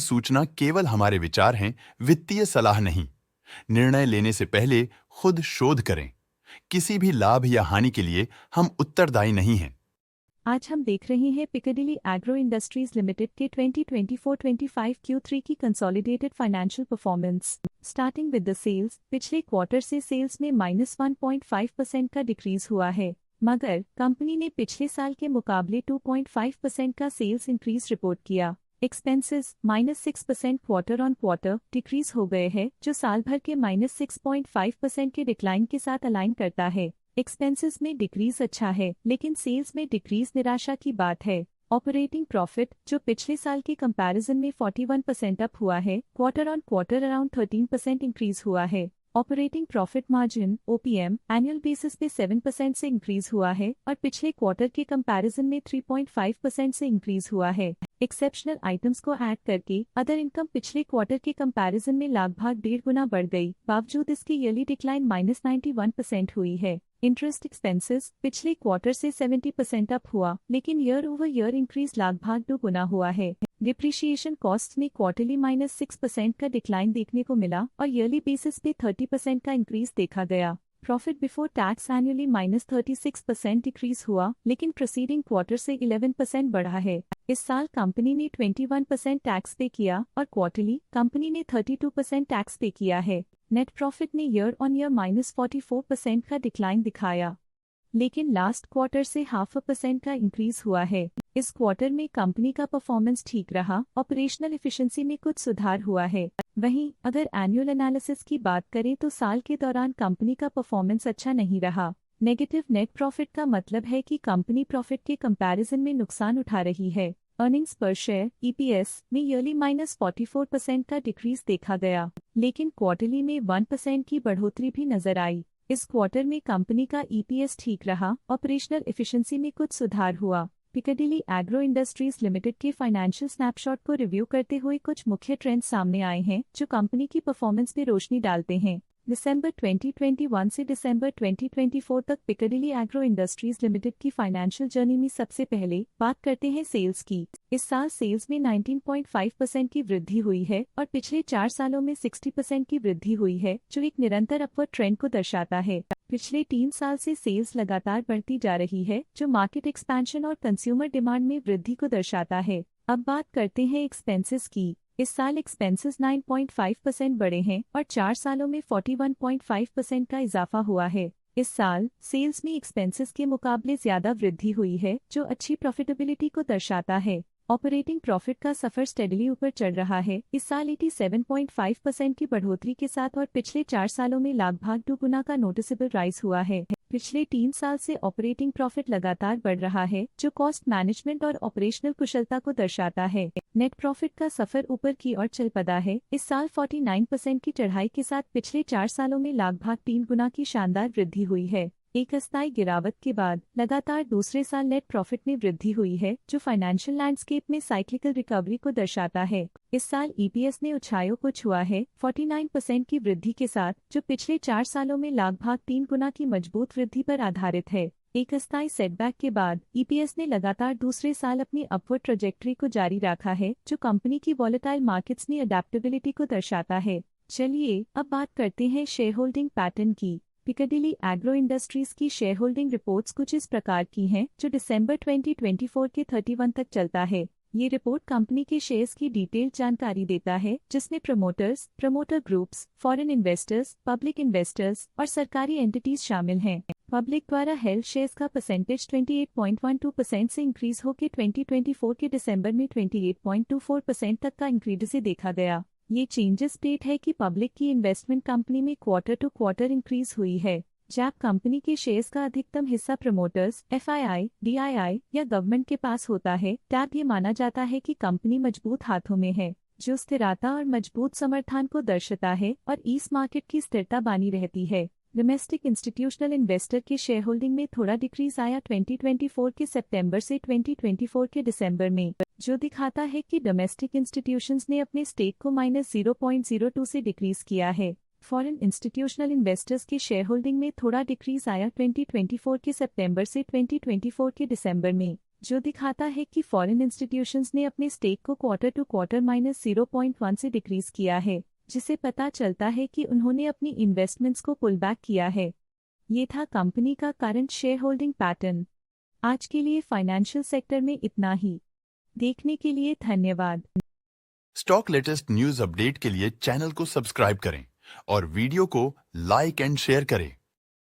सूचना केवल हमारे विचार हैं, वित्तीय सलाह नहीं। निर्णय लेने से पहले खुद शोध करें। किसी भी लाभ या हानि के लिए हम उत्तरदायी नहीं हैं। आज हम देख रहे हैं पिकाडिली एग्रो इंडस्ट्रीज लिमिटेड के 2024-25 Q3 की consolidated financial performance. Starting with the sales, पिछले क्वार्टर से सेल्स में -1.5% का डिक्रीज हुआ है, मगर कंपनी ने पिछले साल के मुकाबले 2.5% का सेल्स इंक्रीज रिपोर्ट किया। Expenses -6% quarter on quarter decrease हो गए हैं, जो साल भर के -6.5% के डिक्लाइन के साथ अलाइन करता है। एक्सपेंसेस में डिक्रीज अच्छा है, लेकिन सेल्स में डिक्रीज निराशा की बात है। ऑपरेटिंग प्रॉफिट, जो पिछले साल के कंपैरिजन में 41% अप हुआ है, quarter on quarter around 13% increase हुआ है। Operating profit margin (OPM) annual basis पे 7% से इंक्रीज हुआ है और पिछले क्वार्टर के कंपैरिजन में 3.5% से इंक्रीज हुआ है। एक्सेप्शनल आइटम्स को ऐड करके अदर इनकम पिछले क्वार्टर के कंपैरिजन में लगभग 1.5 गुना बढ़ गई, बावजूद इसकी ईयरली डिक्लाइन -91% हुई है। इंटरेस्ट एक्सपेंसेस पिछले क्वार्टर से 70% अप हुआ, लेकिन ईयर ओवर ईयर इंक्रीज लगभग 2 गुना हुआ है। डिप्रिशिएशन कॉस्ट में क्वार्टरली -6% का डिक्लाइन देखने को मिला और ईयरली बेसिस पे 30% का इंक्रीज देखा गया। Profit before tax annually -36% decrease हुआ, लेकिन प्रीसीडिंग क्वार्टर से 11% बढ़ा है। इस साल कंपनी ने 21% टैक्स पे किया और क्वार्टरली कंपनी ने 32% टैक्स पे किया है। नेट प्रॉफिट ने ईयर ऑन ईयर -44% का डिक्लाइन दिखाया, लेकिन लास्ट क्वार्टर से 0.5% का इंक्रीज हुआ है। इस क्वार्टर में कंपनी का परफॉर्मेंस ठीक रहा, ऑपरेशनल एफिशिएंसी में कुछ सुधार हुआ है। वहीं अगर एनुअल एनालिसिस की बात करें तो साल के दौरान कंपनी का परफॉर्मेंस अच्छा नहीं रहा। नेगेटिव नेट प्रॉफिट का मतलब है कि कंपनी प्रॉफिट के कंपैरिजन में नुकसान उठा रही है। अर्निंग्स पर शेयर (EPS) में ईयरली -44% का डिक्रीज देखा गया, लेकिन क्वार्टरली में 1% की बढ़ोतरी भी नजर आई। इस क्वार्टर में कंपनी का EPS ठीक रहा, ऑपरेशनल एफिशिएंसी में कुछ सुधार हुआ। पिकाडिली एग्रो इंडस्ट्रीज लिमिटेड के फाइनेंशियल स्नैपशॉट को रिव्यू करते हुए कुछ मुख्य ट्रेंड्स सामने आए हैं, जो कंपनी की परफॉर्मेंस पे रोशनी डालते हैं। दिसंबर 2021 से दिसंबर 2024 तक पिकाडिली एग्रो इंडस्ट्रीज लिमिटेड की फाइनेंशियल जर्नी में सबसे पहले बात करते हैं सेल्स की। इस साल सेल्स में 19.5% की वृद्धि हुई है और पिछले 4 सालों में 60% की वृद्धि हुई है, जो एक निरंतर अपवर्ड ट्रेंड को दर्शाता है। पिछले 3 साल से सेल्स लगातार बढ़ती जा रही है, जो मार्केट एक्सपेंशन और कंज्यूमर डिमांड में वृद्धि को दर्शाता है। अब बात करते हैं एक्सपेंसेस की। इस साल एक्सपेंसेस 9.5% बढ़े हैं और 4 सालों में 41.5% का इजाफा हुआ है। इस साल सेल्स में एक्सपेंसेस के मुकाबले ज्यादा वृद्धि हुई है, जो अच्छी प्रॉफिटेबिलिटी को दर्शाता है। ऑपरेटिंग प्रॉफिट का सफर स्टेडली ऊपर चढ़ रहा है, इस साल 87.5% की बढ़ोतरी के साथ और पिछले 4 सालों में लगभग 2 गुना का नोटिसेबल राइज हुआ है। पिछले 3 साल से ऑपरेटिंग प्रॉफिट लगातार बढ़ रहा है, जो कॉस्ट मैनेजमेंट और ऑपरेशनल कुशलता को दर्शाता है। नेट प्रॉफिट का सफर ऊपर की ओर चल पड़ा है, इस साल 49% की चढ़ाई के साथ पिछले 4 सालों में लगभग 3 गुना की शानदार वृद्धि हुई है। एक अस्थायी गिरावट के बाद लगातार दूसरे साल नेट प्रॉफिट में वृद्धि हुई है, जो फाइनेंशियल लैंडस्केप में साइक्लिकल रिकवरी को दर्शाता है। इस साल EPS ने ऊंचाइयों को छुआ है, 49% की वृद्धि के साथ, जो पिछले 4 सालों में लगभग 3 गुना की मजबूत वृद्धि पर आधारित है। एक अस्थायी सेटबैक के बाद EPS ने लगातार दूसरे साल अपनी अपवर्ड ट्रैजेक्टरी को जारी रखा है, जो कंपनी की वॉलेटाइल मार्केट्स में अडेप्टेबिलिटी को दर्शाता है। चलिए अब बात करते हैं शेयर होल्डिंग पैटर्न की। पिकाडिली एग्रो इंडस्ट्रीज की शेयर होल्डिंग रिपोर्ट्स कुछ इस प्रकार की हैं, जो दिसंबर 2024 के 31 तक चलता है। ये रिपोर्ट कंपनी के शेयर्स की डिटेल्ड जानकारी देता है, जिसमें promoters, promoter groups, foreign investors, public investors और सरकारी एंटिटीज शामिल हैं। पब्लिक द्वारा हेल्ड शेयर्स का परसेंटेज 28.12% से इंक्रीज होकर 2024 के दिसंबर में 28.24% तक का इंक्रीज देखा गया। ये चेंजेस स्टेट है कि पब्लिक की इन्वेस्टमेंट कंपनी में क्वार्टर टू क्वार्टर इंक्रीज हुई है। जब कंपनी के शेयर्स का अधिकतम हिस्सा प्रमोटर्स, FII, DII या गवर्नमेंट के पास होता है, तब ये माना जाता है कि कंपनी मजबूत हाथों में है, जो स्थिरता और मजबूत समर्थन को दर्शाता है और इस मार्केट की स्थिरता बनी रहती है। डोमेस्टिक इंस्टीट्यूशनल इन्वेस्टर के शेयर होल्डिंग में थोड़ा डिक्रीज आया 2024 के सितंबर से 2024 के दिसंबर में, जो दिखाता है कि डोमेस्टिक इंस्टीट्यूशंस ने अपने स्टेक को -0.02 से डिक्रीज किया है। फॉरेन इंस्टीट्यूशनल इन्वेस्टर्स के शेयर होल्डिंग में थोड़ा डिक्रीज आया 2024 के सितंबर से 2024 के दिसंबर में, जो दिखाता है कि फॉरेन इंस्टीट्यूशंस ने अपने स्टेक को क्वार्टर टू क्वार्टर -0.1 से डिक्रीज किया है, जिसे पता चलता है कि उन्होंने अपनी इन्वेस्टमेंट्स को पुल बैक किया है। ये था कंपनी का करंट शेयर होल्डिंग पैटर्न। आज के लिए फाइनेंशियल सेक्टर में इतना ही। देखने के लिए धन्यवाद। स्टॉक लेटेस्ट न्यूज अपडेट के लिए चैनल को सब्सक्राइब करें और वीडियो को लाइक एंड शेयर करें।